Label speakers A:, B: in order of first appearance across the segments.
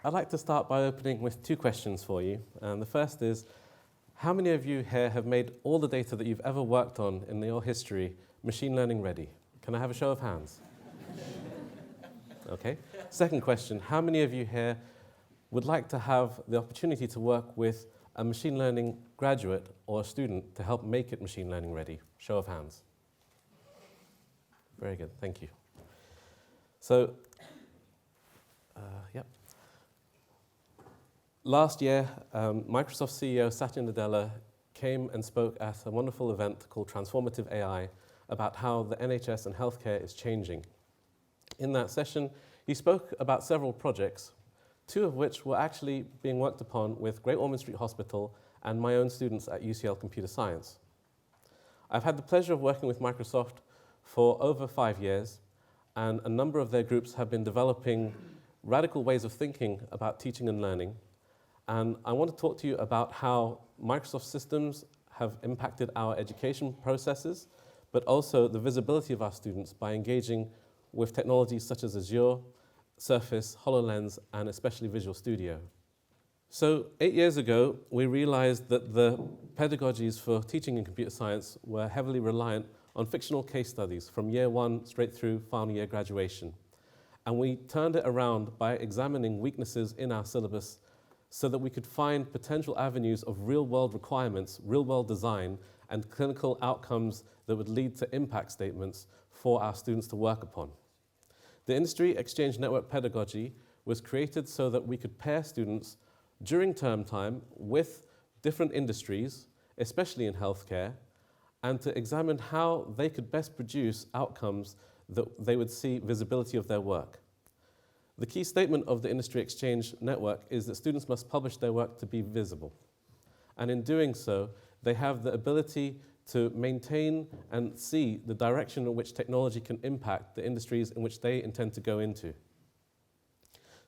A: I'd like to start by opening with two questions for you. And the first is, how many of you here have made all the data that you've ever worked on in your history machine learning ready? Can I have a show of hands? Okay. Second question, how many of you here would like to have the opportunity to work with a machine learning graduate or a student to help make it machine learning ready? Show of hands. Very good, thank you. So, yep. Last year, Microsoft CEO Satya Nadella came and spoke at a wonderful event called Transformative AI about how the NHS and healthcare is changing. In that session, he spoke about several projects, two of which were actually being worked upon with Great Ormond Street Hospital and my own students at UCL Computer Science. I've had the pleasure of working with Microsoft for over 5 years, and a number of their groups have been developing radical ways of thinking about teaching and learning. And I want to talk to you about how Microsoft systems have impacted our education processes, but also the visibility of our students by engaging with technologies such as Azure, Surface, HoloLens, and especially Visual Studio. So 8 years ago, we realized that the pedagogies for teaching in computer science were heavily reliant on fictional case studies from year one straight through final year graduation. And we turned it around by examining weaknesses in our syllabus so that we could find potential avenues of real-world requirements, real-world design, and clinical outcomes that would lead to impact statements for our students to work upon. The Industry Exchange Network pedagogy was created so that we could pair students during term time with different industries, especially in healthcare, and to examine how they could best produce outcomes that they would see visibility of their work. The key statement of the Industry Exchange Network is that students must publish their work to be visible. And in doing so, they have the ability to maintain and see the direction in which technology can impact the industries in which they intend to go into.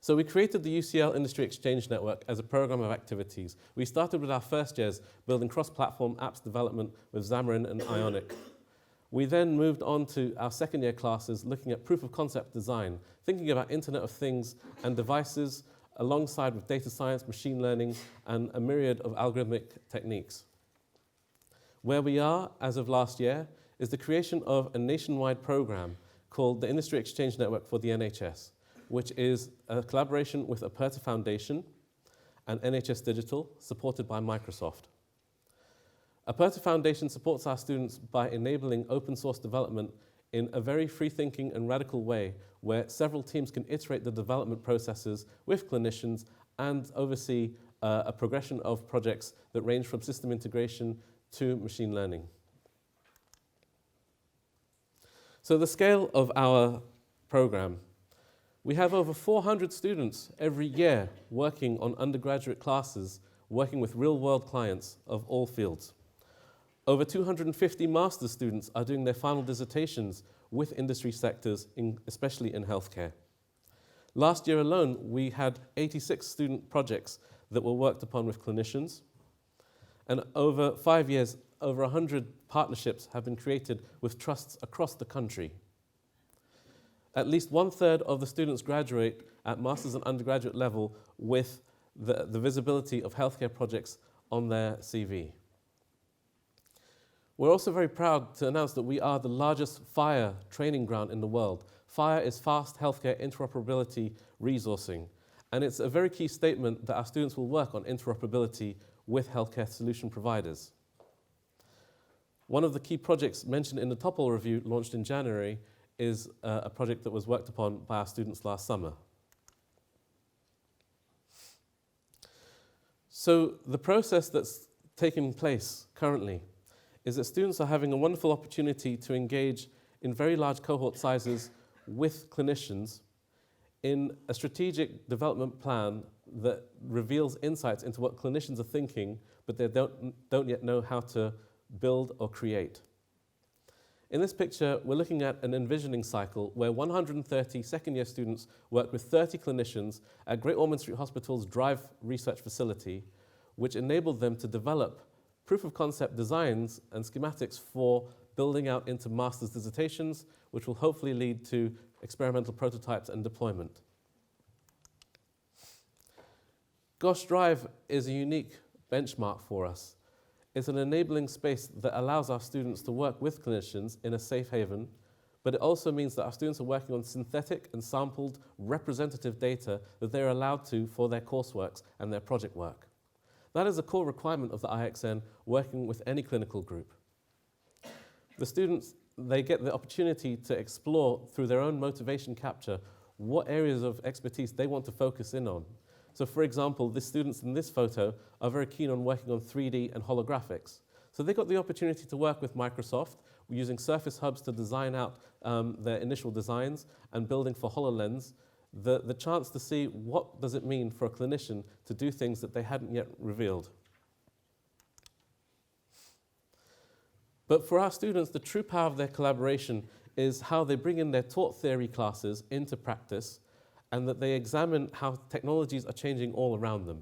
A: So we created the UCL Industry Exchange Network as a program of activities. We started with our first years building cross-platform apps development with Xamarin and Ionic. We then moved on to our second year classes looking at proof of concept design, thinking about Internet of Things and devices alongside with data science, machine learning, and a myriad of algorithmic techniques. Where we are, as of last year, is the creation of a nationwide program called the Industry Exchange Network for the NHS, which is a collaboration with Aperta Foundation and NHS Digital, supported by Microsoft. Aperta Foundation supports our students by enabling open source development in a very free-thinking and radical way, where several teams can iterate the development processes with clinicians and oversee a progression of projects that range from system integration to machine learning. So the scale of our program, we have over 400 students every year working on undergraduate classes, working with real-world clients of all fields. Over 250 master's students are doing their final dissertations with industry sectors, especially in healthcare. Last year alone, we had 86 student projects that were worked upon with clinicians. And over 5 years, over 100 partnerships have been created with trusts across the country. At least 1/3 of the students graduate at master's and undergraduate level with the visibility of healthcare projects on their CV. We're also very proud to announce that we are the largest FHIR training ground in the world. FHIR is Fast Healthcare Interoperability Resourcing, and it's a very key statement that our students will work on interoperability with healthcare solution providers. One of the key projects mentioned in the Topol review, launched in January, is a project that was worked upon by our students last summer. So the process that's taking place currently is that students are having a wonderful opportunity to engage in very large cohort sizes with clinicians in a strategic development plan that reveals insights into what clinicians are thinking, but they don't yet know how to build or create. In this picture, we're looking at an envisioning cycle where 130 second-year students work with 30 clinicians at Great Ormond Street Hospital's Drive research facility, which enabled them to develop proof-of-concept designs and schematics for building out into master's dissertations, which will hopefully lead to experimental prototypes and deployment. Gosh Drive is a unique benchmark for us. It's an enabling space that allows our students to work with clinicians in a safe haven, but it also means that our students are working on synthetic and sampled representative data that they're allowed to for their courseworks and their project work. That is a core requirement of the IXN working with any clinical group. The students, they get the opportunity to explore through their own motivation capture what areas of expertise they want to focus in on. So for example, the students in this photo are very keen on working on 3D and holographics. So they got the opportunity to work with Microsoft using Surface Hubs to design out their initial designs and building for HoloLens, the chance to see what does it mean for a clinician to do things that they hadn't yet revealed. But for our students, the true power of their collaboration is how they bring in their taught theory classes into practice and that they examine how technologies are changing all around them.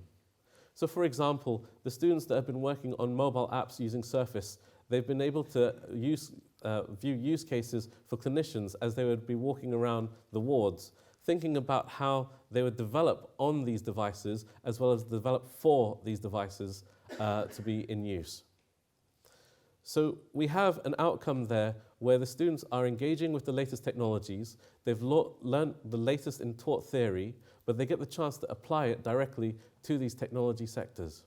A: So for example, the students that have been working on mobile apps using Surface, they've been able to view use cases for clinicians as they would be walking around the wards, thinking about how they would develop on these devices as well as develop for these devices to be in use. So we have an outcome there where the students are engaging with the latest technologies, they've learned the latest in taught theory, but they get the chance to apply it directly to these technology sectors.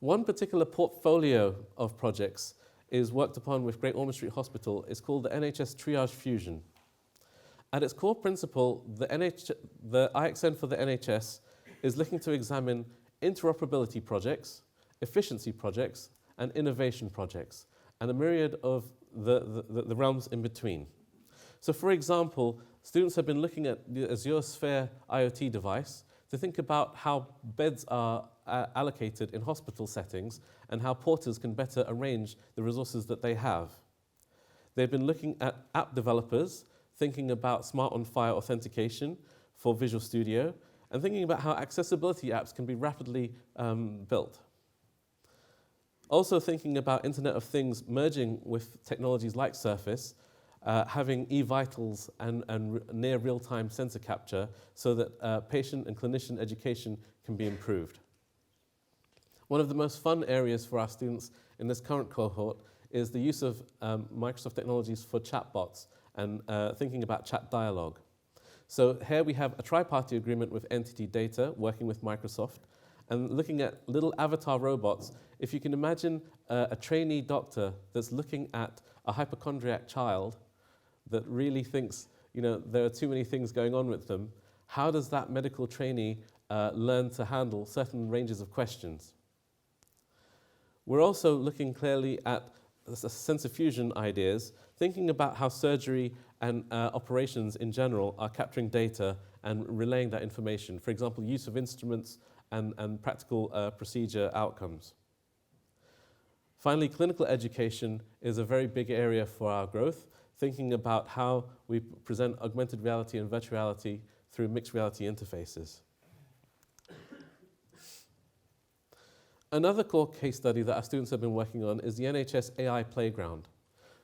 A: One particular portfolio of projects is worked upon with Great Ormond Street Hospital. It's called the NHS TriageFusion. At its core principle, the IXN for the NHS is looking to examine interoperability projects, efficiency projects, and innovation projects, and a myriad of the realms in between. So for example, students have been looking at the Azure Sphere IoT device to think about how beds are allocated in hospital settings and how porters can better arrange the resources that they have. They've been looking at app developers, thinking about smart on-fire authentication for Visual Studio, and thinking about how accessibility apps can be rapidly built. Also thinking about Internet of Things merging with technologies like Surface, having e-vitals and near real-time sensor capture so that patient and clinician education can be improved. One of the most fun areas for our students in this current cohort is the use of Microsoft technologies for chatbots and thinking about chat dialogue. So here we have a tri-party agreement with NTT Data working with Microsoft and looking at little avatar robots. If you can imagine a trainee doctor that's looking at a hypochondriac child that really thinks, there are too many things going on with them, how does that medical trainee learn to handle certain ranges of questions? We're also looking clearly at sensor fusion ideas, thinking about how surgery and operations in general are capturing data and relaying that information. For example, use of instruments and practical procedure outcomes. Finally, clinical education is a very big area for our growth, thinking about how we present augmented reality and virtual reality through mixed reality interfaces. Another core case study that our students have been working on is the NHS AI Playground.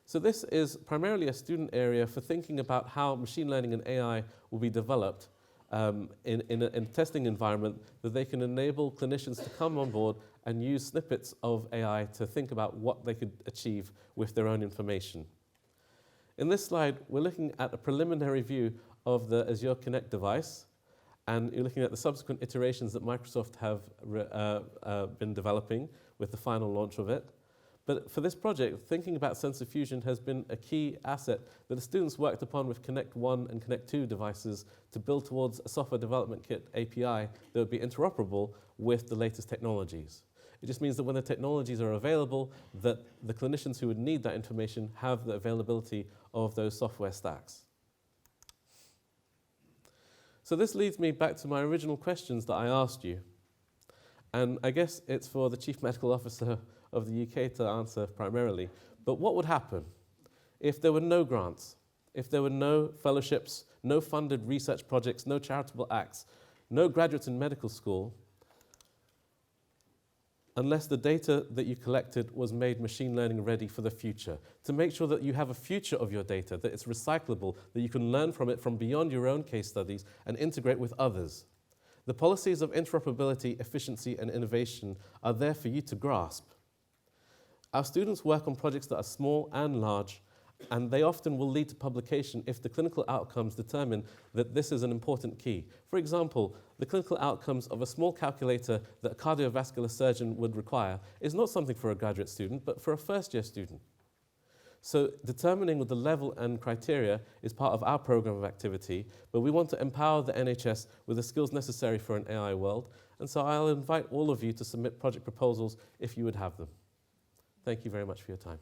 A: So this is primarily a student area for thinking about how machine learning and AI will be developed in a testing environment that they can enable clinicians to come on board and use snippets of AI to think about what they could achieve with their own information. In this slide, we're looking at a preliminary view of the Azure Connect device, and you're looking at the subsequent iterations that Microsoft have been developing with the final launch of it. But for this project, thinking about sensor fusion has been a key asset that the students worked upon with Connect 1 and Connect 2 devices to build towards a software development kit API that would be interoperable with the latest technologies. It just means that when the technologies are available, that the clinicians who would need that information have the availability of those software stacks. So this leads me back to my original questions that I asked you. And I guess it's for the Chief Medical Officer of the UK to answer primarily. But what would happen if there were no grants, if there were no fellowships, no funded research projects, no charitable acts, no graduates in medical school? unless the data that you collected was made machine learning ready for the future, to make sure that you have a future of your data, that it's recyclable, that you can learn from it from beyond your own case studies and integrate with others. The policies of interoperability, efficiency, and innovation are there for you to grasp. Our students work on projects that are small and large, and they often will lead to publication if the clinical outcomes determine that this is an important key. For example, the clinical outcomes of a small calculator that a cardiovascular surgeon would require is not something for a graduate student, but for a first-year student. So determining the level and criteria is part of our program of activity, but we want to empower the NHS with the skills necessary for an AI world, and so I'll invite all of you to submit project proposals if you would have them. Thank you very much for your time.